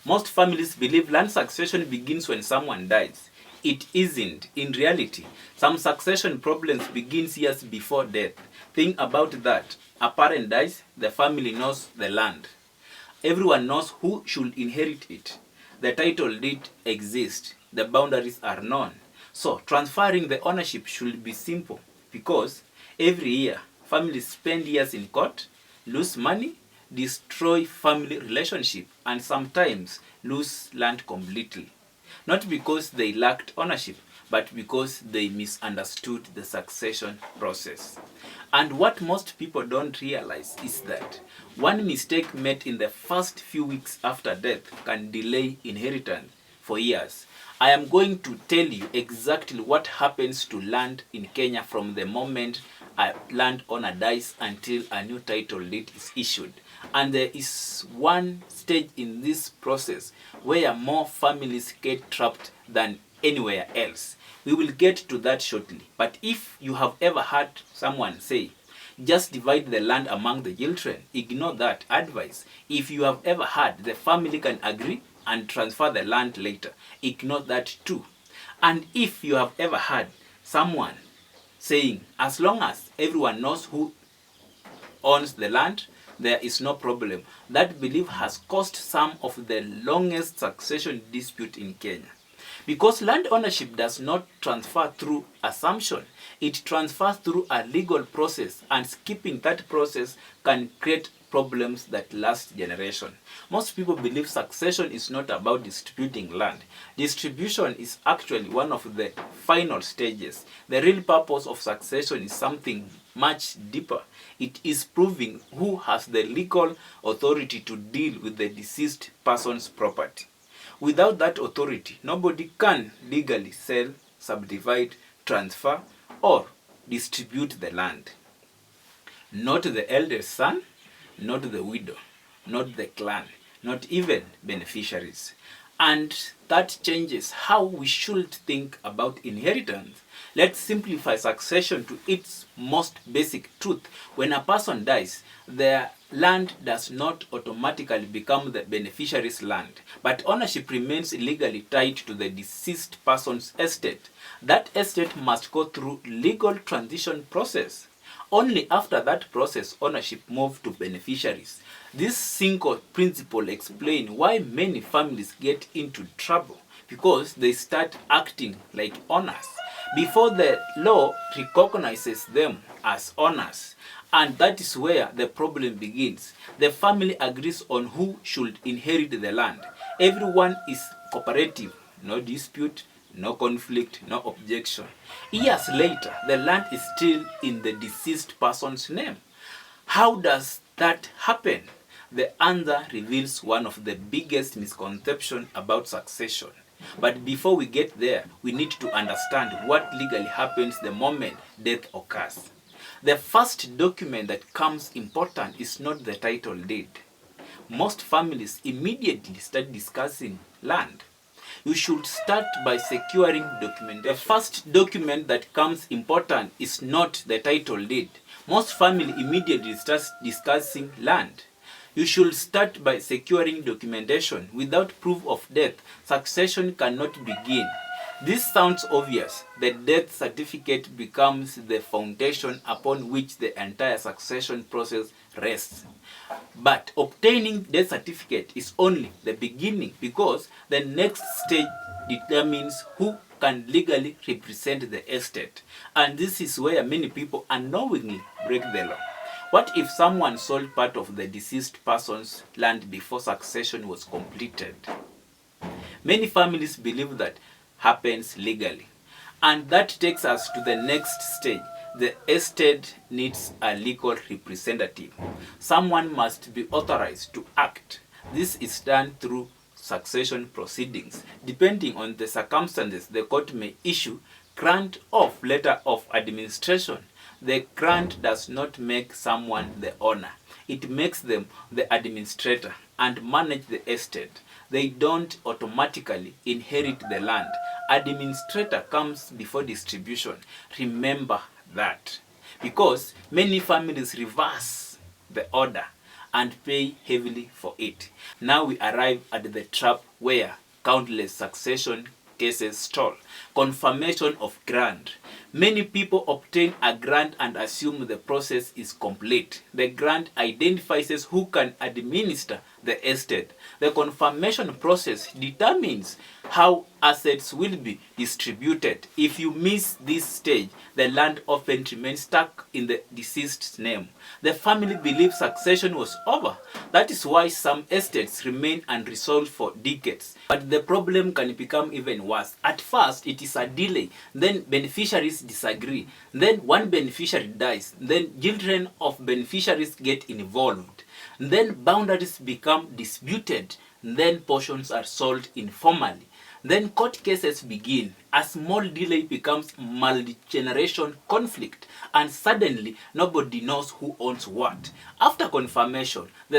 Most families believe land succession begins when someone dies. It isn't. In reality, some succession problems begins years before death. Think about that. A parent dies, the family knows the land. Everyone knows who should inherit it. The title deed exists. The boundaries are known. So transferring the ownership should be simple, because every year families spend years in court, lose money, destroy family relationship, and sometimes lose land completely. Not because they lacked ownership, but because they misunderstood the succession process. And what most people don't realize is that one mistake made in the first few weeks after death can delay inheritance for years. I am going to tell you exactly what happens to land in Kenya from the moment a landowner dies until a new title deed is issued. And there is one stage in this process where more families get trapped than anywhere else. We will get to that shortly. But if you have ever heard someone say, just divide the land among the children, ignore that advice. If you have ever heard the family can agree and transfer the land later, ignore that too. And if you have ever heard someone saying, as long as everyone knows who owns the land, there is no problem, that belief has caused some of the longest succession dispute in Kenya. Because land ownership does not transfer through assumption, it transfers through a legal process, and skipping that process can create problems that last generation. Most people believe succession is not about distributing land. Distribution is actually one of the final stages. The real purpose of succession is something much deeper. It is proving who has the legal authority to deal with the deceased person's property. Without that authority, nobody can legally sell, subdivide, transfer, or distribute the land. Not the eldest son, not the widow, not the clan, not even beneficiaries. And that changes how we should think about inheritance. Let's simplify succession to its most basic truth. When a person dies, their land does not automatically become the beneficiary's land, but ownership remains legally tied to the deceased person's estate. That estate must go through legal transition process. Only after that process, ownership moves to beneficiaries. This single principle explains why many families get into trouble, because they start acting like owners before the law recognizes them as owners. And that is where the problem begins. The family agrees on who should inherit the land. Everyone is cooperative, no dispute, no conflict, no objection. Years later, the land is still in the deceased person's name. How does that happen? The answer reveals one of the biggest misconceptions about succession. But before we get there, we need to understand what legally happens the moment death occurs. The first document that comes important is not the title deed. Most families immediately start discussing land. You should start by securing documentation. The first document that comes important is not the title deed. Most families immediately start discussing land. You should start by securing documentation. Without proof of death, succession cannot begin. This sounds obvious. The death certificate becomes the foundation upon which the entire succession process rests. But obtaining death certificate is only the beginning, because the next stage determines who can legally represent the estate. And this is where many people unknowingly break the law. What if someone sold part of the deceased person's land before succession was completed? Many families believe that happens legally. And that takes us to the next stage. The estate needs a legal representative. Someone must be authorized to act. This is done through succession proceedings. Depending on the circumstances, the court may issue grant of letter of administration. The grant does not make someone the owner. It makes them the administrator and manage the estate. They don't automatically inherit the land. Administrator comes before distribution. Remember that. Because many families reverse the order. and pay heavily for it. Now we arrive at the trap where countless succession cases stall. Confirmation of grant. Many people obtain a grant and assume the process is complete. The grant identifies who can administer the estate. The confirmation process determines how assets will be distributed. If you miss this stage, the land often remains stuck in the deceased's name. The family believes succession was over. That is why some estates remain unresolved for decades. But the problem can become even worse. At first, it is a delay. Then beneficiaries disagree. Then one beneficiary dies. Then children of beneficiaries get involved. Then boundaries become disputed. Then portions are sold informally. Then court cases begin. A small delay becomes multi-generation conflict, and suddenly nobody knows who owns what. After confirmation, the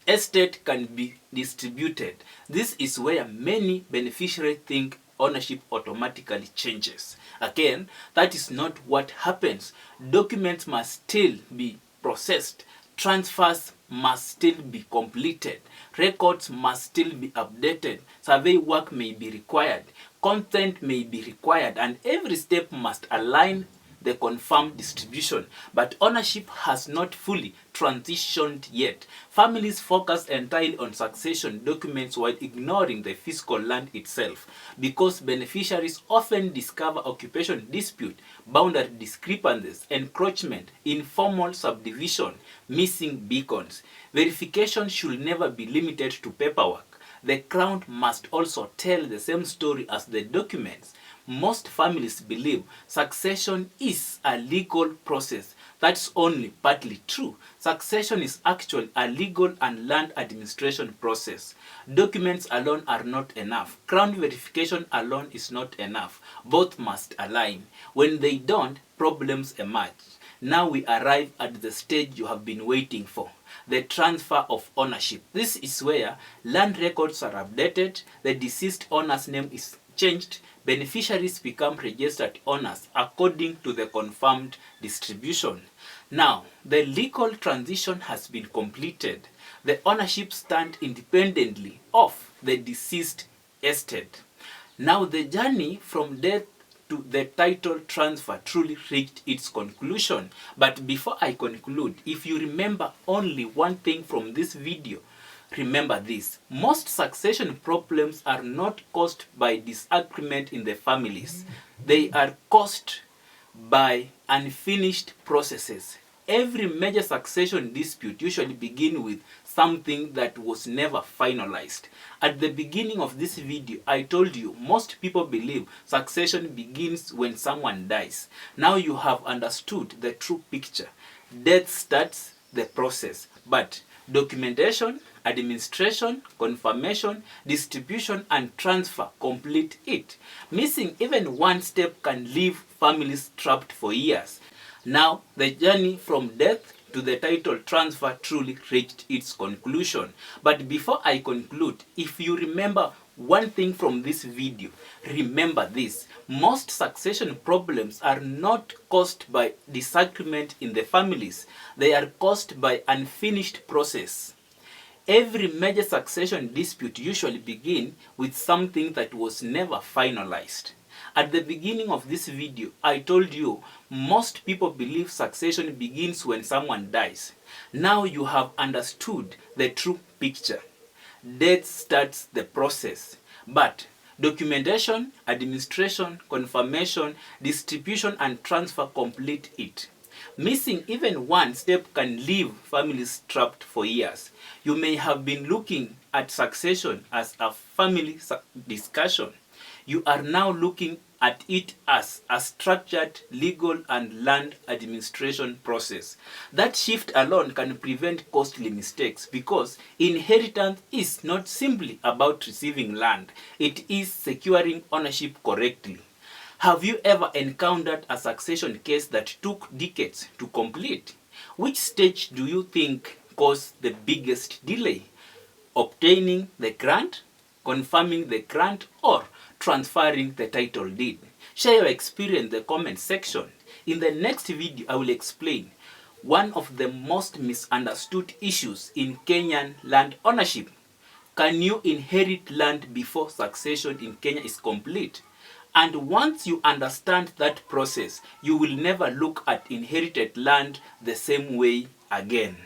estate can be distributed. This is where many beneficiaries think ownership automatically changes. Again, that is not what happens. Documents must still be processed. Transfers must still be completed. Records must still be updated. Survey work may be required. Consent may be required, and every step must align the confirmed distribution. But ownership has not fully transitioned yet. Families focus entirely on succession documents while ignoring the physical land itself. Because beneficiaries often discover occupation dispute, boundary discrepancies, encroachment, informal subdivision, missing beacons. Verification should never be limited to paperwork. The crown must also tell the same story as the documents. Most families believe succession is a legal process. That's only partly true. Succession is actually a legal and land administration process. Documents alone are not enough. Crown verification alone is not enough. Both must align. When they don't, problems emerge. Now we arrive at the stage you have been waiting for. The transfer of ownership. This is where land records are updated, the deceased owner's name is changed, beneficiaries become registered owners according to the confirmed distribution. Now, the legal transition has been completed. The ownership stands independently of the deceased estate. Now, the journey from death to the title transfer truly reached its conclusion. But before I conclude, if you remember only one thing from this video, remember this. Most succession problems are not caused by disagreement in the families. They are caused by unfinished processes. Every major succession dispute usually begins with something that was never finalized. At the beginning of this video, I told you most people believe succession begins when someone dies. Now you have understood the true picture. Death starts the process, but documentation, administration, confirmation, distribution, and transfer complete it. Missing even one step can leave families trapped for years. Now, the journey from death to the title transfer truly reached its conclusion. But before I conclude, if you remember one thing from this video, remember this. Most succession problems are not caused by disagreement in the families. They are caused by unfinished process. Every major succession dispute usually begins with something that was never finalized. At the beginning of this video, I told you most people believe succession begins when someone dies. Now you have understood the true picture. Death starts the process, but documentation, administration, confirmation, distribution, and transfer complete it. Missing even one step can leave families trapped for years. You may have been looking at succession as a family discussion. You are now looking at it as a structured legal and land administration process. That shift alone can prevent costly mistakes because inheritance is not simply about receiving land. It is securing ownership correctly. Have you ever encountered a succession case that took decades to complete? Which stage do you think caused the biggest delay? Obtaining the grant, confirming the grant, or transferring the title deed? Share your experience in the comment section. In the next video, I will explain one of the most misunderstood issues in Kenyan land ownership. Can you inherit land before succession in Kenya is complete? And once you understand that process, you will never look at inherited land the same way again.